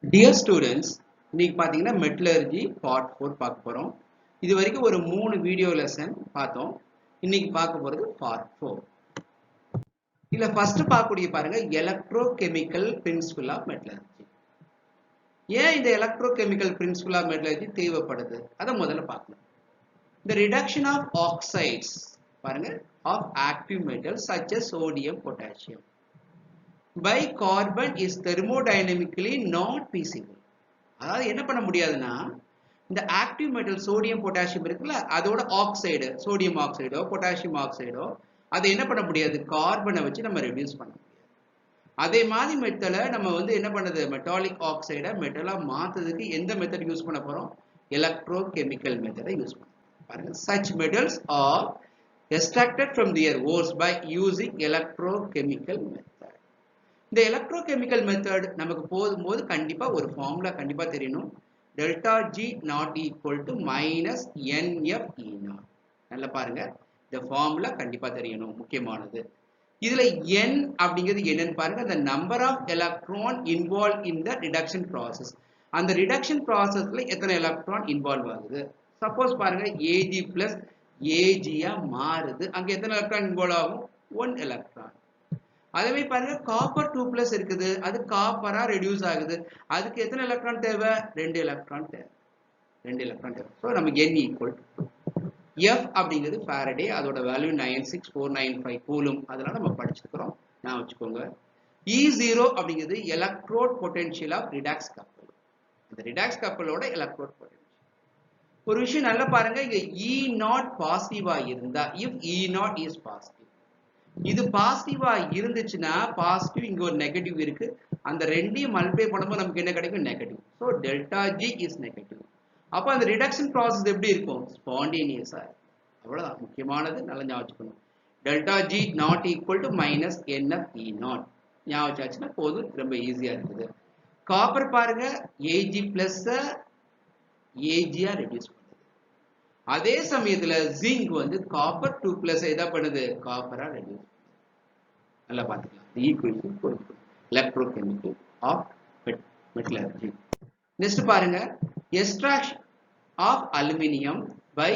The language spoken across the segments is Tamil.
Dear students, இன்னைக்கு பாத்தீங்கன்னா மெட்டலர்ஜி பார்ட் 4 பார்க்க போறோம். இது வரைக்கும் ஒரு 3 வீடியோ லெசன் பார்த்தோம். இன்னைக்கு பார்க்க போறது பார்ட் 4. இதுல ஃபர்ஸ்ட் பார்க்கக்கூடிய பாருங்க எலக்ட்ரோகெமிக்கல் பிரின்சிபல் ஆஃப் மெட்டலர்ஜி. ஏன் இந்த எலக்ட்ரோகெமிக்கல் பிரின்சிபல் ஆஃப் மெட்டலர்ஜி தேவைப்படுது? அத முதல்ல பார்க்கலாம். The reduction of oxides பாருங்க of active metals such as sodium, potassium by carbon is thermodynamically not feasible. அதாவது என்ன பண்ண முடியாதுன்னா இந்த ஆக்டிவ் மெட்டல் சோடியம் பொட்டாசியம் இருக்குல்ல அதோட ஆக்சைடு சோடியம் ஆக்சைடோ பொட்டாசியம் ஆக்சைடோ அதை என்ன பண்ண முடியாது கார்பனை வச்சு நம்ம ரெடியூஸ் பண்ண முடியாது. அதே மாதிரி மெட்டலை நம்ம வந்து என்ன பண்ணுது மெட்டாலிக் ஆக்சைடை மெட்டலா மாத்துறதுக்கு எந்த மெத்தட் யூஸ் பண்ண போறோம் எலக்ட்ரோ கெமிக்கல் மெத்தடை யூஸ் பண்ண பாருங்க. such metals are extracted from their ores by using electrochemical method. இந்த எலக்ட்ரோகெமிக்கல் மெத்தட் நமக்கு போகும்போது கண்டிப்பா ஒரு ஃபார்முலா கண்டிப்பா தெரியணும். Delta G naught equal to minus NFE not. நல்லா பாருங்க இந்த ஃபார்முலா கண்டிப்பா தெரியணும், முக்கியமானது. இதுல n அப்படிங்கிறது என்னன்னு பாருங்க, the number of electron involved in the reduction process. அந்த ரிடக்ஷன் ப்ராசஸ்ல எத்தனை எலக்ட்ரான் இன்வால்வ் ஆகுது. சப்போஸ் பாருங்க Ag பிளஸ் ஏஜியா மாறுது, அங்க எத்தனை எலக்ட்ரான் இன்வால்வ் ஆகும் 1 எலக்ட்ரான். அதே பாருங்க காப்பர் 2+ இருக்குது, அது காப்பரா ரெடியூஸ் ஆகுது, அதுக்கு எத்தனை எலக்ட்ரான் தேவை 2 எலக்ட்ரான் தேவை. 2 எலக்ட்ரான் தேவை. ஸோ நமக்கு n ஈக்குவல் F அப்படிங்கிறது ஃபாரடே, அதோட வேல்யூ 96495 கூலும், அதெல்லாம் நம்ம படிச்சிருக்கிறோம், நான் வச்சுக்கோங்க. E0 அப்படிங்கிறது எலக்ட்ரோட் பொட்டன்ஷியல் ஆஃப் ரிடாக்ஸ் கப்பல். இந்த ரிடாக்ஸ் கப்பலோட எலக்ட்ரோட் பொட்டன்ஷியல். ஒரு விஷயம் நல்லா பாருங்க, இங்க E0 பாசிட்டிவா இருந்தா, if E0 is பாசிட்டிவ், இது பாசிட்டிவா இருந்துச்சுன்னா பாசிட்டிவ், இங்க ஒரு நெகட்டிவ் இருக்கு, அந்த ரெண்டையும் மல்டிப்ளை பண்ணும்போது நமக்கு என்ன கிடைக்கும் negative. So delta G is negative. அப்ப அந்த ரிடக்ஷன் ப்ராசஸ் எப்படி இருக்கும் ஸ்பான்டேனியஸா. அவ்வளவுதான் முக்கியமானது, நல்லா ஞாபகம் வச்சுக்கணும். Delta G naught equal to minus NFE not ஞாபகம் வச்சாச்சுன்னா போதும், ரொம்ப ஈஸியா இருக்குது. காப்பர் பாருங்க ஏஜி பிளஸ் ஏஜியா ரெடியூஸ் பண்ணுது. அதே சமயத்துல ஜிங்க் வந்து காப்பர் 2+ எதா பண்ணுது காப்பரா ரெடியூஸ். நல்லா பார்த்துக்கலாம் equation electrochemical of metallurgy. Next பாருங்க extraction of aluminium by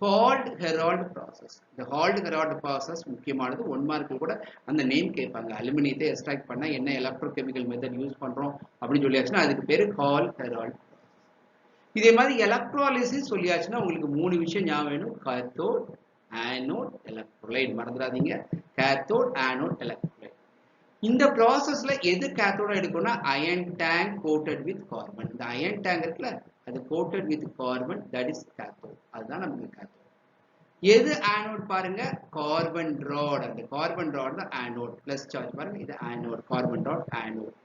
Hall Heroult process. இந்த ஹால்ட் ஹெரால்ட் ப்ராசஸ் முக்கியமானது, 1 மார்க்கு கூட அந்த நேம் கேட்பாங்க. அலுமினியத்தை எக்ஸ்ட்ராக்ட் பண்ணா என்ன எலக்ட்ரோகெமிக்கல் மெத்தட் யூஸ் பண்றோம் அப்படின்னு சொல்லியாச்சுன்னா அதுக்கு பேரு ஹால்ட் ஹெரால்ட். இதே மாதிரி எலக்ட்ராலிசிஸ் சொல்லியாச்சுன்னா உங்களுக்கு 3 விஷயம் ஞாபகம் வேணும். Cathode, anode, electrolyte. மறந்துடாதீங்க, கேத்தோட், ஆனோட், எலக்ட்ரோலைட். இந்த ப்ராசஸ்ல எது கேத்தோட எடுக்கணும்னா iron tank coated with carbon. இந்த அயன் டேங்க் இருக்குல்ல அது coated with carbon, that is cathode. அதுதான் நமக்கு கேத்தோட். எது ஆனோட் பாருங்க கார்பன் ராட். அந்த கார்பன் ராட் தான் ஆனோட், பிளஸ் சார்ஜ் பாருங்க, இது anode, carbon rod anode.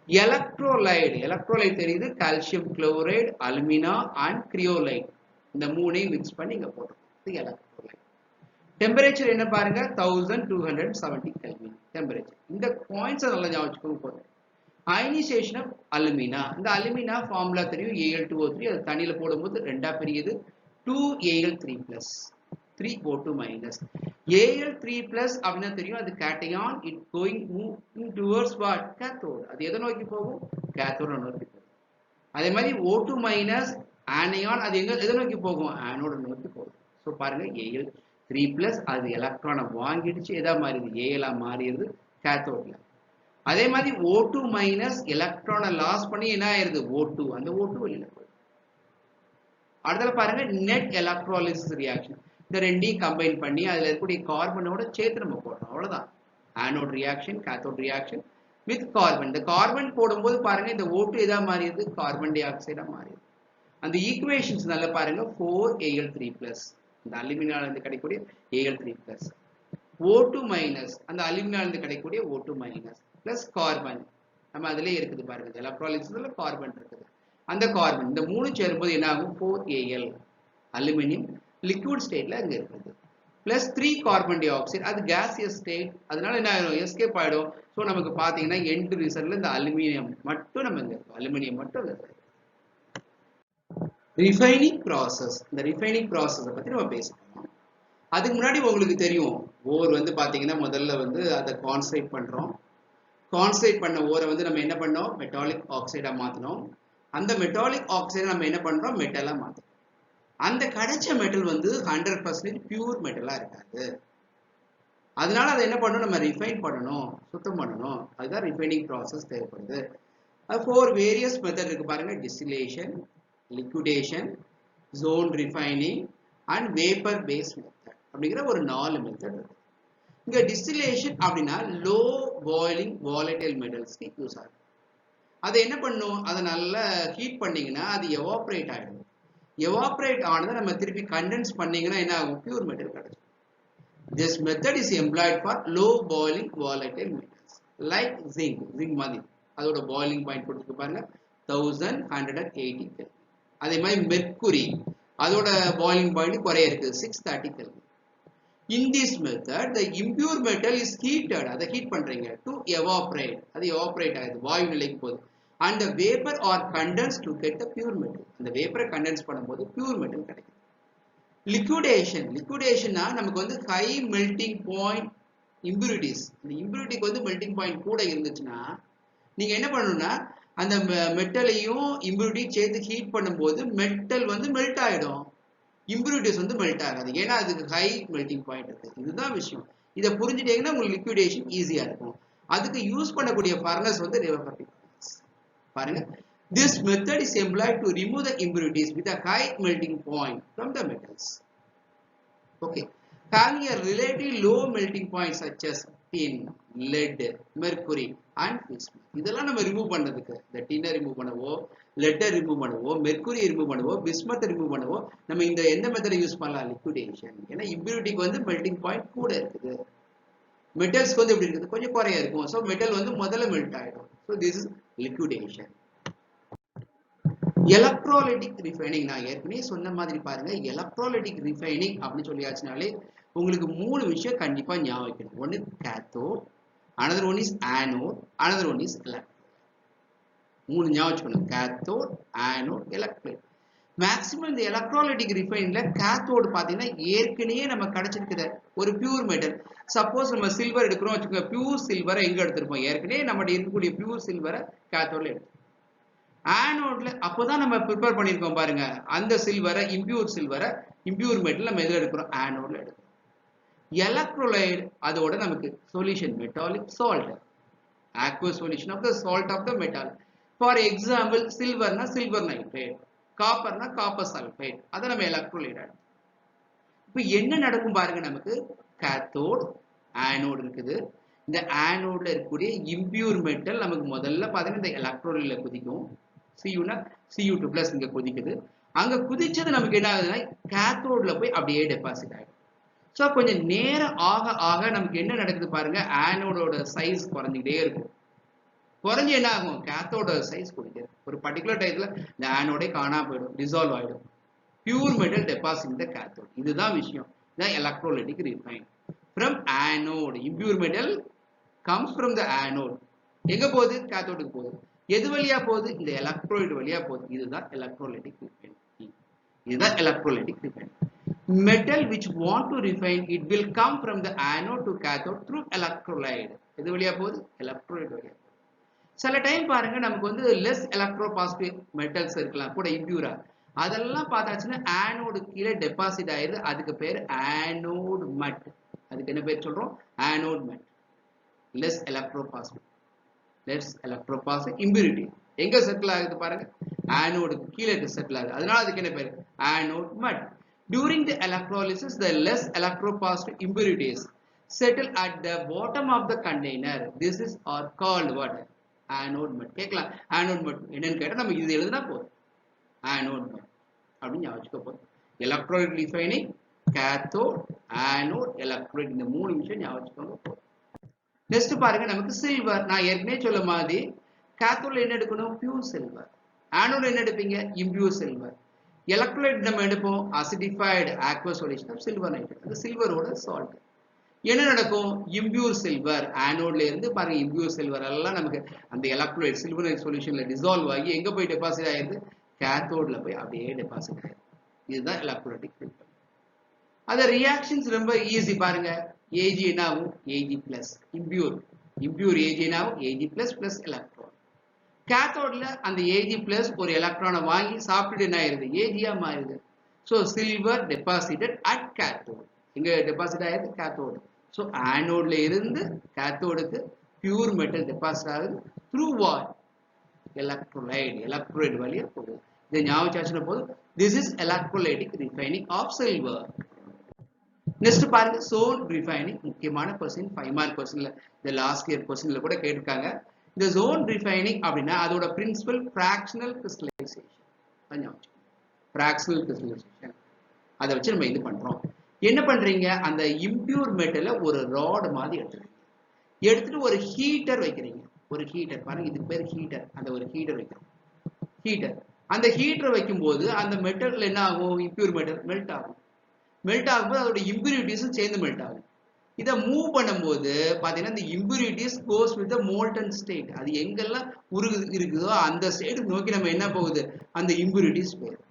Electrolyte, electrolyte தெரியுது, calcium chloride, alumina and cryolite. இந்த மூணையும் மிக்ஸ் பண்ணி இங்க போட்டுருக்கோம் எலக்ட்ரோலைட். டெம்பரேச்சர் என்ன பாருங்க 1270 கெல்வின் டெம்பரேச்சர். இந்த பாயிண்ட்ஸ் நல்லா ஞாபகம் வச்சுக்கோங்க போதும். Ionisation of alumina. இந்த அலுமினா ஃபார்முலா தெரியும் Al2O3, அது தண்ணியில போடும்போது ரெண்டா பிரியுது 2Al3+, 3O2-. Al3+ அப்படின்னா தெரியும் அது cation, it going moving towards what cathode. அது எதை நோக்கி போகும் கேத்தோட நோக்கி போகும். அதே மாதிரி O2- ஆனையான், அது எதை நோக்கி போகும் ஆனோட நோக்கி போகும். ஸோ பாருங்க Al3+ அது எலக்ட்ரானை வாங்கிடுச்சு, எதா மாறிடுது ஏலா மாறிடுது கேத்தோட்ல. அதே மாதிரி O2- எலக்ட்ரானை லாஸ் பண்ணி என்ன ஆயிருது O2, அந்த O2 வெளியில போயிடும். அடுத்தது பாருங்க நெட் எலக்ட்ராலிசிஸ் ரியாக்ஷன். இந்த ரெண்டையும் கம்பைன் பண்ணி அதுல இருக்கக்கூடிய கார்பனோட சேர்த்து நம்ம போடுறோம், அவ்வளவுதான். Anode reaction, cathode reaction with carbon. இந்த கார்பன் போடும்போது பாருங்க இந்த O2 எதா மாறிடுது கார்பன் டை ஆக்சைடா மாறிடுது. அந்த ஈக்குவேஷன்ஸ் நல்லா பாருங்க 4Al3+, இந்த அலுமினால இருந்து கிடைக்கக்கூடிய Al3+, O2- அந்த அலுமினால இருந்து கிடைக்கக்கூடிய O2- பிளஸ் கார்பன் நம்ம அதுலயே இருக்குது பாருங்க, எலக்ட்ராலிசிஸ்ல கார்பன் இருக்குது. அந்த கார்பன் இந்த 3 சேரும்போது என்ன ஆகும் 4Al அலுமினியம் லிக்விட் ஸ்டேட்ல அங்க இருக்குது, பிளஸ் 3 கார்பன் டை ஆக்சைடு, அது கேசியஸ் ஸ்டேட், அதனால என்ன ஆயிடும் எஸ்கேப் ஆயிடும். ஸோ நமக்கு பாத்தீங்கன்னா எண்ட் ரிசல்ட்ல இந்த அலுமினியம் மட்டும் நம்ம இங்க இருக்கும், அலுமினியம் மட்டும் இருக்கு. Refining process. இந்த ரிஃபைனிங் ப்ராசஸை பத்தி நம்ம பேசணும். அதுக்கு முன்னாடி உங்களுக்கு தெரியும் ஓர் வந்து பாத்தீங்கன்னா முதல்ல வந்து அதை கான்சன்ட்ரேட் பண்றோம், கான்சன்ட்ரேட் பண்ண ஓரை வந்து நம்ம என்ன பண்ணோம், மெட்டாலிக் ஆக்சைடா மாத்தணும். அந்த மெட்டாலிக் ஆக்சைடை நம்ம என்ன பண்றோம், மெட்டலா மாத்தணும். அந்த கிடைச்ச மெட்டல் வந்து 100% பியூர் மெட்டலா இருக்காது. அதனால அதை என்ன பண்ணணும், நம்ம ரிஃபைன் பண்ணணும், சுத்தம் பண்ணணும். அதுதான் ரிஃபைனிங் ப்ராசஸ் தேவைப்படுது. அது 4 வேரியஸ் மெத்தட் இருக்கு பாருங்க. Distillation, liquidation, zone refining and vapour phase method அப்படிங்கிற ஒரு 4 மெத்தட் இருக்கு. இங்க டிஸ்டிலேஷன் அப்படின்னா லோ பாயிலிங் வாலடைல் மெட்டல்ஸ்க்கு யூஸ் ஆகும். அதை என்ன பண்ணும், அதை நல்லா ஹீட் பண்ணீங்கன்னா அது எவாப்ரேட் ஆகிடும். எவாப்ரேட் ஆனதை நம்ம திருப்பி கண்டென்ஸ் பண்ணீங்கன்னா என்ன ஆகும், பியூர் மெட்டல் கிடைக்கும். This method is employed for low boiling volatile metals like zinc. Zinc மாதிரி அதோட boiling point கொடுத்து பாருங்க 1180 Kelvin. அதே மாதிரி mercury அதோட boiling point குறைய இருக்கு 630 Kelvin. In this method the impure metal is heated. அதை ஹீட் பண்றீங்க to evaporate. அது evaporate ஆகுது, வாயு நிலைக்கு போகுது. And the vapor or condensed to get the pure metal. அந்த vapor condense பண்ணும்போது pure metal கிடைக்கும். லிக்விடேஷன்னா நமக்கு வந்து ஹை மெல்டிங் பாயிண்ட் இம்பியூரிட்டிஸ். இந்த இம்பியூரிட்டிக்கு வந்து மெல்டிங் பாயிண்ட் கூட இருந்துச்சுன்னா நீங்க என்ன பண்ணணும்னா அந்த மெட்டலையும் இம்பியூரிட்டியும் சேர்த்து ஹீட் பண்ணும்போது மெட்டல் வந்து மெல்ட் ஆயிடும், இம்பியூரிட்டிஸ் வந்து மெல்ட் ஆகாது. ஏன்னா அதுக்கு ஹை மெல்டிங் பாயிண்ட் இருக்கு. இதுதான் விஷயம். இதை புரிஞ்சுட்டீங்கன்னா உங்களுக்கு லிக்விடேஷன் ஈஸியா இருக்கும். அதுக்கு யூஸ் பண்ணக்கூடிய ஃபர்னஸ் வந்து ரிவர்பரிங் ஃபர்னஸ். பாருங்க, this method is employed to remove the impurities with a high melting point from the metals. Okay, having a relatively low melting point such as tin, lead, mercury and bismuth. இதெல்லாம் நம்ம ரிமூவ் பண்ணதுக்கு, இந்த டின்னை ரிமூவ் பண்ணவோ, லெட்டை ரிமூவ் பண்ணவோ, மெர்க்குரி ரிமூவ் பண்ணவோ, பிஸ்மத்தை ரிமூவ் பண்ணவோ நம்ம இந்த எந்த மெத்தடை யூஸ் பண்ணலாம், லிக்விடேஷன். ஏன்னா இம்பியூரிட்டிக்கு வந்து மெல்டிங் பாயிண்ட் கூட இருக்குது, மெட்டல்ஸ்க்கு வந்து எப்படி இருக்குது, கொஞ்சம் குறைய இருக்கும். ஸோ மெட்டல் வந்து முதல்ல மெல்ட் ஆகிடும். So this is liquidation. Electrolytic refining நான் ஏற்கனவே சொன்ன மாதிரி பாருங்க. எலக்ட்ரோலைட்டிக் ரிஃபைனிங் அப்படின்னு சொல்லியாச்சுனாலே உங்களுக்கு 3 விஷயம் கண்டிப்பா ஞாபகம் வைக்கணும். ஒன்று cathode, another one is anode, another one is electrolyte. 3 ஞாபகம் வச்சுக்கணும், கேத்தோட், ஆனோட், எலக்ட்ரோலைட். மேக்சிமம் இந்த எலக்ட்ரோலைட்டிக் ரிஃபைனிங்ல கேத்தோடு பார்த்தீங்கன்னா ஏற்கனவே நம்ம கிடைச்சிருக்கிற ஒரு பியூர் மெட்டல். சப்போஸ் நம்ம சில்வர் எடுக்கிறோம் வச்சுக்கோங்க, பியூர் சில்வரை எங்க எடுத்திருப்போம், ஏற்கனவே நம்மகிட்ட இருக்கக்கூடிய பியூர் சில்வரை கேத்தோட்ல எடுத்து ஆனோட்ல அப்போதான் நம்ம ப்ரிப்பேர் பண்ணியிருக்கோம் பாருங்க. அந்த சில்வரை, இம்பியூர் மெட்டல் நம்ம எதில் எடுக்கிறோம், ஆனோட்ல எடுக்கிறோம். எலக்ட்ரோலைட் அதோட நமக்கு solution metallic salt, aqueous solution of the salt of the metal. For example சில்வர்னா சில்வர் நைட்ரேட், காப்பர்னா காப்பர் சல்ஃபைட். அதை நம்ம எலக்ட்ரோலைட் ஆகும். இப்போ என்ன நடக்கும் பாருங்க, நமக்கு கேத்தோட், ஆனோட் இருக்குது. இந்த ஆனோட்ல இருக்கக்கூடிய இம்பியூர் மெட்டல் நமக்கு முதல்ல பார்த்தீங்கன்னா இந்த எலக்ட்ரோலைட்ல குதிக்கும். Cu2+ இங்க குதிக்குது. அங்க குதிச்சது நமக்கு என்ன ஆகுதுன்னா கேத்தோட்ல போய் அப்படியே டெபாசிட் ஆயிடும். ஸோ கொஞ்சம் நேரம் ஆக ஆக நமக்கு என்ன நடக்குது பாருங்க, ஆனோடோட சைஸ் குறைஞ்சிக்கிட்டே இருக்கும். குறைஞ்சி என்ன ஆகும், கேத்தோட சைஸ் குறைஞ்சிடும். ஒரு பர்டிகுலர் டைத்துல இந்த ஆனோடே காணாம போயிடும், டிசால்வ் ஆயிடும். பியூர் மெட்டல் டெபாசிட் இந்த கேத்தோட். இதுதான் விஷயம். இதான் electrolytic refine. From anode, impure metal comes from the anode. எங்க போகுது, கேத்தோடுக்கு போகுது. எது வழியா போகுது, இந்த எலக்ட்ரோலைட் வழியா போகுது. இதுதான் எலக்ட்ரோலைட்டிக் ரிஃபைன். இதுதான் electrolytic refine. Metal which want to refine it will come from the anode to cathode through electrolyte. எது வழியா போகுது, எலக்ட்ரோலைட் வழியா. சில டைம் பாருங்க நமக்கு வந்து லெஸ் எலக்ட்ரோபாசிட்டிவ் மெட்டல்ஸ் இருக்கலாம் கூட இம்பியூரா, அதெல்லாம் பார்த்தாச்சுன்னா ஆனோடு கீழே டெபாசிட் ஆயிடுது. அதுக்கு பேர் ஆனோட் மட். அதுக்கு என்ன பேர் சொல்றோம், ஆனோட் மட். less electropositive impurity எங்க செட்டில் ஆகுது பாருங்க, ஆனோடுக்கு கீழே செட்டில் ஆகுது. அதனால அதுக்கு என்ன பேர், ஆனோட் மட். During the electrolysis the less electropositive impurities settle at the bottom of the container. This is are called what, anode mud. கேட்கலாம் anode mud என்னன்னு கேட்டா நம்ம இது எழுதுனா போதும், anode mud அப்படின்னு ஞாபகம் போதும். Electrolyte refining, cathode, anode, electrolyte, இந்த 3 விஷயம் ஞாபகம் போதும். நெக்ஸ்ட் பாருங்க, நமக்கு சில்வர். நான் ஏற்கனவே சொல்ல மாதிரி கேத்தோட்ல என்ன எடுக்கணும், பியூர் சில்வர். ஆனோட் என்ன எடுப்பீங்க, இம்பியூர் சில்வர். எலக்ட்ரோலைட் நம்ம எடுப்போம் acidified aqueous solution of silver nitrate. அது சில்வரோட சால்ட். என்ன நடக்கும், இம்பியூர் சில்வர் ஆனோட்ல இருந்து பாருங்க, இம்பியூர் சில்வர் எல்லாம் நமக்கு அந்த எலக்ட்ரோலைட் சில்வர் சொல்யூஷன்ல டிசால்வ் ஆகி எங்க போய் டெபாசிட் ஆயிருது, கேத்தோட்ல போய் அப்படியே டெபாசிட் ஆயிருது. இதுதான் எலக்ட்ரோலைட்டிக் ரிஃபைன். அத ரியாக்ஷன்ஸ் ரொம்ப ஈஸி பாருங்க. Ag என்ன ஆகும், Ag+ impure impure Ag now Ag plus electron. Cathode அந்த Ag plus ஒரு எலக்ட்ரானை வாங்கி சாப்பிட்டுட்டு என்ன ஆயிருது Ag-ஆ மாறுது. So silver deposited at cathode. இங்க deposit ஆயிருது cathode. So anode இருந்து cathodeக்கு pure metal deposit ஆகுது through what? Electrolyte வழியா போகுது. இதை ஞாபகம் வச்சுன போது this is electrolytic refining of silver. Next பாருங்க zone refining முக்கியமான क्वेश्चन 5 மார்க் क्वेश्चनல இந்த லாஸ்ட் இயர் क्वेश्चनல கூட கேட்டிருக்காங்க. இந்த zone refining அப்படினா அதோட principal fractional crystallization. fractional crystallization. அத வச்சு நம்ம இது பண்றோம். என்ன பண்றீங்க அந்த impure metal ஒரு ராட் மாதிரி எடுத்துட்டு ஒரு ஹீட்டர் வைக்கிறீங்க. ஒரு ஹீட்டர் பாருங்க இதுக்கு பேர் ஹீட்டர். அந்த ஒரு ஹீட்டர் வைக்கிறோம். ஹீட்டர் அந்த ஹீட்டர் வைக்கும்போது அந்த மெட்டல் என்ன ஆகும் impure metal மெல்ட் ஆகும். மெல்ட் ஆகும்போது அதோட impurities சேர்ந்து மெல்ட் ஆகும். இத மூவ் பண்ணும்போது பாத்தீங்கன்னா இந்த impurities goes with the molten state. அது எங்கெல்லாம் இருக்குதோ அந்த ஸ்டேட் நோக்கி நம்ம என்ன போகுது அந்த impurities போகுது.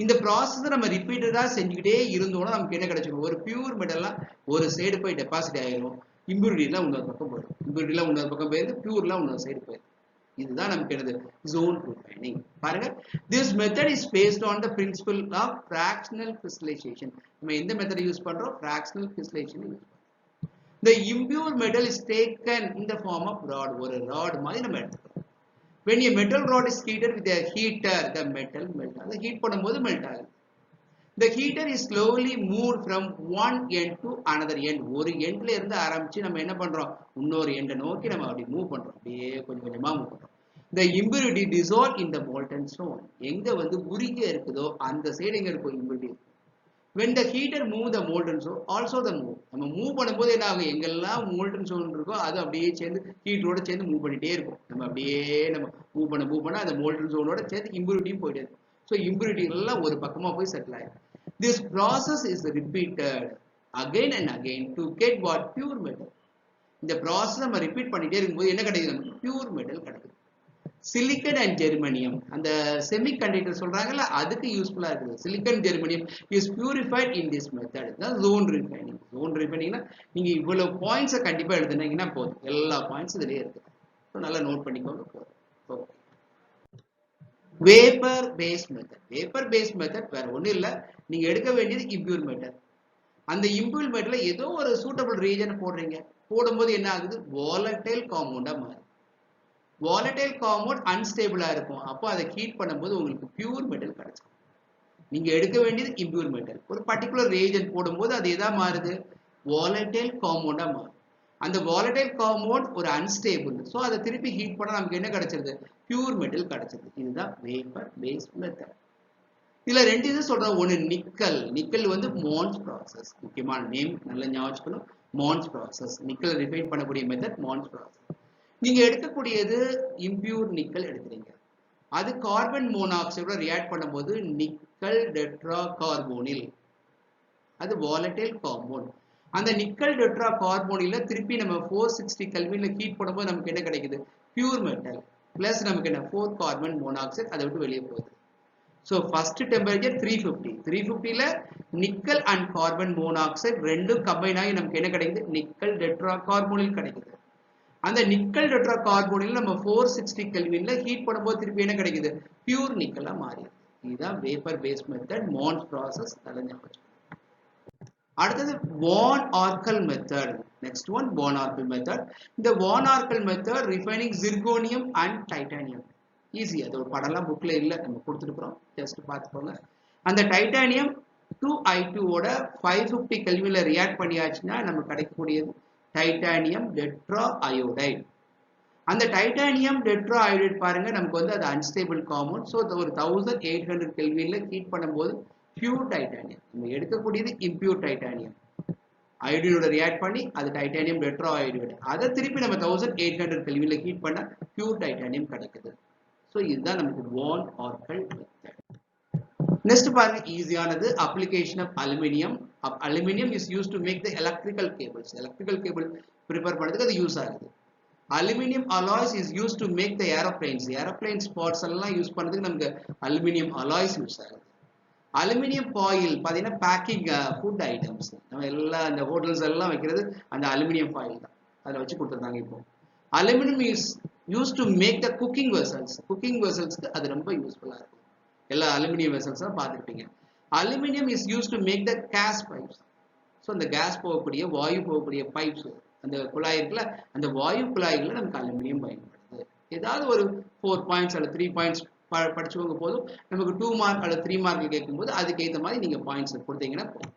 இந்த ப்ராசஸ் நம்ம ரிப்பீட்டடா செஞ்சுக்கிட்டே இருந்தோம்னா நமக்கு என்ன கிடைச்சிடும் ஒரு பியூர் மெட்டல்லாம் ஒரு சைடு போய் டெபாசிட் ஆயிரும். impurityலாம் இன்னொரு பக்கம் போயிடும். impurityலாம் இன்னொரு பக்கம் போயிடுது பியூர்லாம் இன்னொரு சைடு போயிடும். இதுதான் நமக்கு என்னது zone refining. பாருங்க this method is based on the principle of fractional crystallization. நம்ம எந்த மெத்தட் யூஸ் பண்றோம் fractional crystallization யூஸ் பண்றோம். The impure metal is taken in the form of rod. ஒரு rod மாதிரி நம்ம எடுத்துக்கிறோம். When a metal rod is heated with a heater, the metal melt. அது ஹீட் பண்ணும்போது மெல்ட் ஆகுது. The heater is slowly moved from one end to another end. ஒரு எண்ட்ல இருந்து ஆரம்பிச்சு நம்ம என்ன பண்றோம் இன்னொரு எண்டை நோக்கி நம்ம அப்படி மூவ் பண்றோம். அப்படியே கொஞ்சம் கொஞ்சமா மூவ் பண்றோம். The impurity dissolved in the molten stone. எங்க வந்து உருகி இருக்குதோ அந்த சைடு எங்க இருக்கும் impurity. When the heater move the molten stone, also the move. நம்ம மூவ் பண்ணும்போது என்ன ஆகும் எங்கெல்லாம் molten stone இருக்கோ அது அப்படியே சேர்ந்து ஹீட்டரோட சேர்ந்து மூவ் பண்ணிட்டே இருக்கும். நம்ம அப்படியே நம்ம மூவ் பண்ண அந்த molten stone-ஓட சேர்ந்து impurityயும் போயிட்டே இருக்கும். So impurity எல்லாம் ஒரு பக்கமா போய் செட்டில் ஆயிடும். This process is repeated again and again to get what pure metal. இந்த process நம்ம ரிப்பீட் பண்ணிட்டே இருக்கும்போது என்ன கிடைக்குது நமக்கு pure metal கிடைக்குது. Silicon and germanium அந்த semiconductor சொல்றாங்கல்ல அதுக்கு யூஸ்ஃபுல்லா இருக்குது. Silicon germanium is purified in this method. தான் zone refining. Zone refiningனா நீங்க இவ்வளவு பாயிண்ட்ஸை கண்டிப்பா எழுதுனீங்கன்னா போதும். எல்லா பாயிண்ட்ஸ் இதுலயே இருக்கு. ஸோ நல்லா நோட் பண்ணிக்கோங்க போதும். Okay vapour paste method. Vapour paste method வேற ஒன்றும் இல்லை. நீங்க எடுக்க வேண்டியது impure மெத்தட். அந்த impure மெத்தட்ல ஏதோ ஒரு சூட்டபிள் ரீஜன் போடுறீங்க. போடும்போது என்ன ஆகுது volatile compound மாறும். volatile compound unstable-ஆ இருக்கும். அப்போ அதை ஹீட் பண்ணும்போது உங்களுக்கு பியூர் மெட்டல் கிடைக்கும். நீங்க எடுக்க வேண்டியது impure மெட்டல். ஒரு பர்టిక్యులர் ரீஜன் போடும்போது அது எதா மாறுது volatile compound-ஆ மாறும். அந்த volatile compound ஒரு unstable. சோ அதை திருப்பி ஹீட் பண்ணா நமக்கு என்ன கிடைச்சிருது பியூர் மெட்டல் கிடைச்சிருது. இதுதான் வேப்பர் பேஸ்ட் மெத்தட். இதுல ரெண்டு இது சொல்றோம். ஒன்னு நிக்கல். நிக்கல் வந்து மோன்ஸ் ப்ராசஸ். முக்கியமான நேம் நல்லா ஞாபகம் வச்சுக்கணும். மோன்ஸ் ப்ராசஸ். நிக்கல் ரிஃபைன் பண்ணக்கூடிய மெத்தட் மோன்ஸ் ப்ராசஸ். நீங்க எடுக்கக்கூடியது impure நிக்கல் எடுக்கிறீங்க. அது கார்பன் மோனாக்சைடோட ரியாக்ட் பண்ணும்போது நிக்கல் டெட்ரா கார்போனில். அது volatile compound. அந்த நிக்கல் டெட்ரா கார்போனில திருப்பி நம்ம 460 கெல்வின்ல ஹீட் பண்ணும்போது நமக்கு என்ன கிடைக்குது பியூர் மெட்டல் பிளஸ் நமக்கு என்ன 4 கார்பன் மோனாக்சைடு அதை விட்டு வெளியே போகுது. So first temperature 350. 350ல நிக்கல் அண்ட் கார்பன் மோனாக்சைடு ரெண்டும் கம்பைன் ஆகி நமக்கு என்ன கிடைக்குது நிக்கல் டெட்ரா கார்போனில் கிடைக்குது. அந்த நிக்கல் டெட்ரா கார்போனில் நம்ம 460 கெல்வின்ல ஹீட் பண்ணும்போது திருப்பி என்ன கிடைக்குது பியூர் நிக்கலா மாறிடுது. இதுதான் vapour paste method Mond's process. அடுத்தது van Arkel method. Next one van Arkel method. இந்த van Arkel method refining zirconium and titanium. Easy. அது ஒரு படம்லாம் புக்ல இல்ல நம்ம கொடுத்துருக்கோம். ஜஸ்ட் பார்த்துக்கோங்க. அந்த டைட்டானியம் 2I2ஓட 550 கெல்வின்ல ரியாக்ட் பண்ணியாச்சுன்னா நமக்கு கிடைக்கக்கூடியது டைட்டானியம் டெட்ரா அயோடைடு. அந்த டைட்டானியம் டெட்ரா அயோடைடு பாருங்க நமக்கு வந்து அது அன்ஸ்டேபிள் காம்பவுண்ட். ஸோ ஒரு 1800 கெல்வின்ல ஹீட் பண்ணும்போது பியூர் டைட்டானியம். நம்ம எடுக்கக்கூடியது இம்பியூர் டைட்டானியம். அயோடினோட ரியாக்ட் பண்ணி அது டைட்டானியம் டெட்ரா அயோடைடு. அதை திருப்பி நம்ம 1800 கெல்வின்ல ஹீட் பண்ண பியூர் டைட்டானியம் கிடைக்குது. ஸோ இதுதான் நமக்கு வான் ஆர்கல் மெத்தட். நெக்ஸ்ட் பாருங்க ஈஸியானது application of aluminium. Aluminium is use to make the electrical cables. Electrical cable prepare பண்ணுறதுக்கு அது யூஸ் ஆகுது. Aluminium alloys is use to make the aeroplanes. Aeroplanes parts எல்லாம் யூஸ் பண்ணுறதுக்கு நமக்கு அலுமினியம் அலாய்ஸ் யூஸ் ஆகுது. அலுமினியம் ஃபாயில் பார்த்தீங்கன்னா பேக்கிங் ஃபுட் ஐட்டம்ஸ் நம்ம எல்லாம் இந்த ஹோட்டல்ஸ் எல்லாம் வைக்கிறது அந்த அலுமினியம் ஃபாயில் தான். அதில் வச்சு கொடுத்துருக்காங்க. இப்போ aluminium is use to make the cooking வெசல்ஸ்க்கு அது ரொம்ப யூஸ்ஃபுல்லாக இருக்கும். எல்லா அலுமினியம் வெசல்ஸும் பார்த்துருப்பீங்க. Aluminium is use to make the gas pipes. So அந்த கேஸ் போகக்கூடிய வாயு போகக்கூடிய பைப்ஸ், அந்த குழாய் இருக்குல்ல, அந்த வாயு குழாய்களில் நமக்கு அலுமினியம் பயன்படுது. ஏதாவது ஒரு 4 பாயிண்ட்ஸ் அல்லது 3 பாயிண்ட்ஸ் படிச்சுக்கோங்க போதும். நமக்கு 2 மார்க் அல்லது 3 மார்க் கேட்கும்போது அதுக்கு ஏற்ற மாதிரி நீங்க பாயிண்ட்ஸ் கொடுத்தீங்கன்னா போதும்.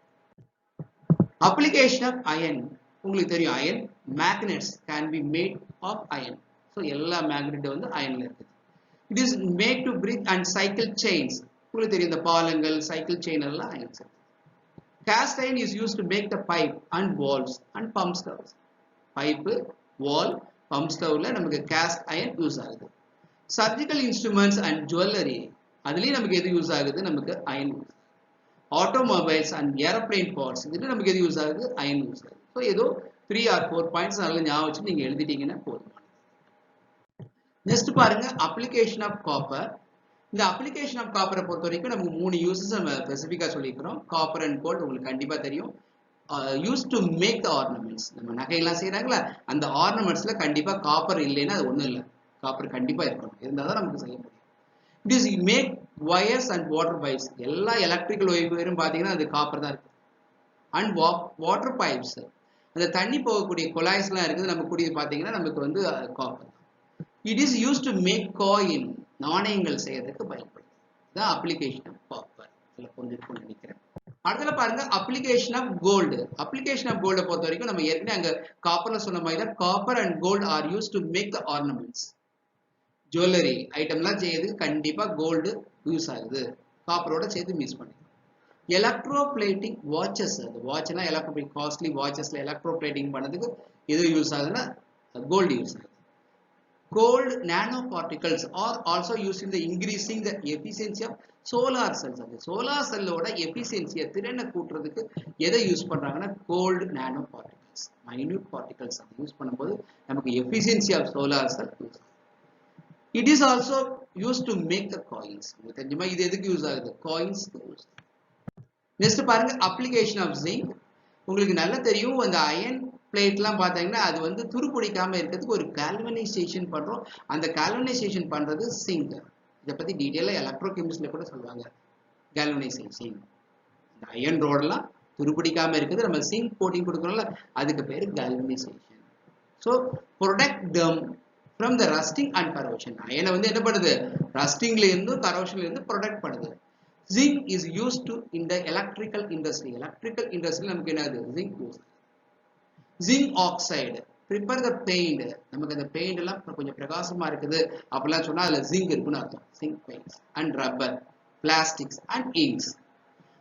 அப்ளிகேஷன் ஆஃப் அயன், உங்களுக்கு தெரியும் iron magnets can be made of iron. So எல்லா மேக்னெட் வந்து அயன்ல இருக்குது. It is made to bridge and cycle chains, உங்களுக்கு தெரியும் இந்த பாலங்கள் சைக்கிள் செயின் எல்லாம் irons. Cast iron is used to make the pipe and walls and pump stoves. Pipe, wall, pump stove la நமக்கு cast iron யூஸ் ஆகுது. Surgical instruments and jewelry அதுலயும் நமக்கு எது யூஸ் ஆகுது? நமக்கு iron use. Automobiles and airplane parts இதுல நமக்கு எது யூஸ் ஆகுது? iron யூஸ் ஆகுது. ஸோ ஏதோ 3 or 4 பாயிண்ட்ஸ் நல்லா ஞாபகம் வச்சு நீங்க எழுதிட்டீங்கன்னா போதும். நெக்ஸ்ட் பாருங்க அப்ளிகேஷன் ஆஃப் காப்பர். இந்த அப்ளிகேஷன் ஆஃப் காப்பரை பொறுத்த வரைக்கும் நமக்கு 3 யூசஸ் நம்ம ஸ்பெசிஃபிக்காக சொல்லிக்கிறோம். காப்பர் அண்ட் கோல்டு உங்களுக்கு கண்டிப்பாக தெரியும். Use to make the ornaments, நம்ம நகையெல்லாம் செய்கிறாங்களா அந்த ஆர்னமெண்ட்ஸில் கண்டிப்பாக காப்பர் இல்லைன்னா அது ஒன்றும் இல்லை. காப்பர் கண்டிப்பாக இருக்கணும், இருந்தால் தான் நமக்கு செய்ய முடியும். It is make wires and water pipes, எல்லா எலக்ட்ரிக்கல் ஒயரும் பார்த்தீங்கன்னா அது காப்பர் தான் இருக்குது. அண்ட் வாட்டர் பைப்ஸ், அந்த தண்ணி போகக்கூடிய குழாய்ஸ்லாம் இருக்குது நம்ம கூடியது பார்த்தீங்கன்னா நமக்கு வந்து copper. It is use to make coin, நாணயங்கள் செய்யறதுக்கு பயன்படுது. இதுதான் அப்ளிகேஷன் ஆஃப் காப்பர். இதில் புரிஞ்சிருக்கும்னு நினைக்கிறேன். அடுத்தல பாருங்க application of gold. Application of கோல்டை பொறுத்த வரைக்கும் நம்ம ஏற்கனவே அங்கே காப்பர்ல சொன்ன மாதிரி தான் copper and gold are use to make the ornaments. Jewellery ஐட்டம்லாம் செய்யறதுக்கு கண்டிப்பாக கோல்டு யூஸ் ஆகுது, காப்பரோட சேர்த்து மிஸ் பண்ணி. எலக்ட்ரோ பிளேட்டிங் வாட்சஸ், அந்த வாட்ச்லாம் எலக்ட்ரோ காஸ்ட்லி வாட்சஸ்ல எலக்ட்ரோ பிளேட்டிங் பண்ணதுக்கு எது யூஸ் ஆகுதுன்னா கோல்டு யூஸ் ஆகுது. Gold nanoparticles are also used in the increasing the efficiency of solar cells. அந்த solar cellோட efficiency திறனை கூட்டுறதுக்கு எதை யூஸ் பண்றாங்கன்னா gold nanoparticles, minute particles use பண்ணும்போது நமக்கு efficiency of solar cell use. It is also used to make the coins. உங்களுக்கு தெரியுமா இது எதுக்கு யூஸ் ஆகுது? coins use. நெக்ஸ்ட் பாருங்க அப்ளிகேஷன் ஆஃப் ஜிங்க். உங்களுக்கு நல்லா தெரியும் அந்த அயன் பிளேட்லாம் பார்த்தீங்கன்னா அது வந்து துருப்பிடிக்காம இருக்கிறதுக்கு ஒரு கால்வனைசேஷன் பண்றோம். அந்த கால்வனைசேஷன் பண்றது சிங்க். இதை பத்தி டீட்டெயிலாக எலக்ட்ரோ கெமிஸ்ட்ரியில கூட சொல்லுவாங்க. கால்வனைசேஷன் இந்த அயன் ரோடெல்லாம் துருப்பிடிக்காம இருக்குது, நம்ம சிங்க் கோட்டிங் கொடுக்கறோம்ல அதுக்கு பேர் galvanisation. So protect them from the rusting and corrosion. அயனை வந்து என்ன பண்ணுது? ரஸ்டிங்ல இருந்து கரோஷன்ல இருந்து ப்ரொடெக்ட் பண்ணுது. Zinc is used to in the electrical industry. Electrical industry நமக்கு என்னது? Zinc use. Zinc oxide prepare the paint. நமக்கு அந்த பெயிண்ட் எல்லாம் கொஞ்சம் பிரகாசமா இருக்குது அப்படிலாம் சொன்னா அதுல zinc இருக்குன்னு அர்த்தம். Zinc paints and rubber, plastics and inks.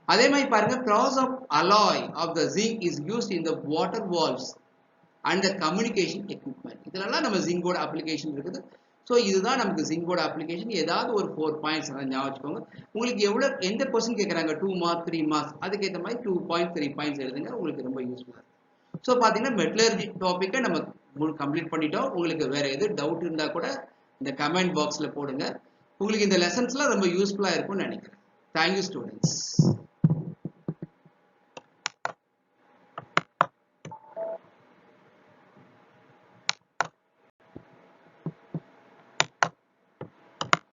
அதே மாதிரி பாருங்க process of alloy of the zinc is used in the water valves and the communication equipment. இதெல்லாம் நம்ம zinc-ஓட அப்ளிகேஷன் இருக்குது. ஸோ இதுதான் நமக்கு zinc-ஓட அப்ளிகேஷன். ஏதாவது ஒரு 4 பாயிண்ட்ஸ் ஞாபகம் வச்சுக்கோங்க. உங்களுக்கு எவ்வளோ எந்த கொஸ்டின் கேட்குறாங்க 2 மார்க் 3 மார்க்ஸ் அதுக்கேற்ற மாதிரி 2 பாயிண்ட் 3 பாயிண்ட்ஸ் எழுதுங்க, உங்களுக்கு ரொம்ப யூஸ்ஃபுல்லாக இருக்கும். ஸோ பார்த்தீங்கன்னா மெட்டலர்ஜி டாப்பிக்கை நம்ம கம்ப்ளீட் பண்ணிட்டோம். உங்களுக்கு வேற எது டவுட் இருந்தால் கூட இந்த கமெண்ட் பாக்ஸில் போடுங்க. உங்களுக்கு இந்த லெசன்ஸ்லாம் ரொம்ப யூஸ்ஃபுல்லாக இருக்கும்னு நினைக்கிறேன். Thank you students.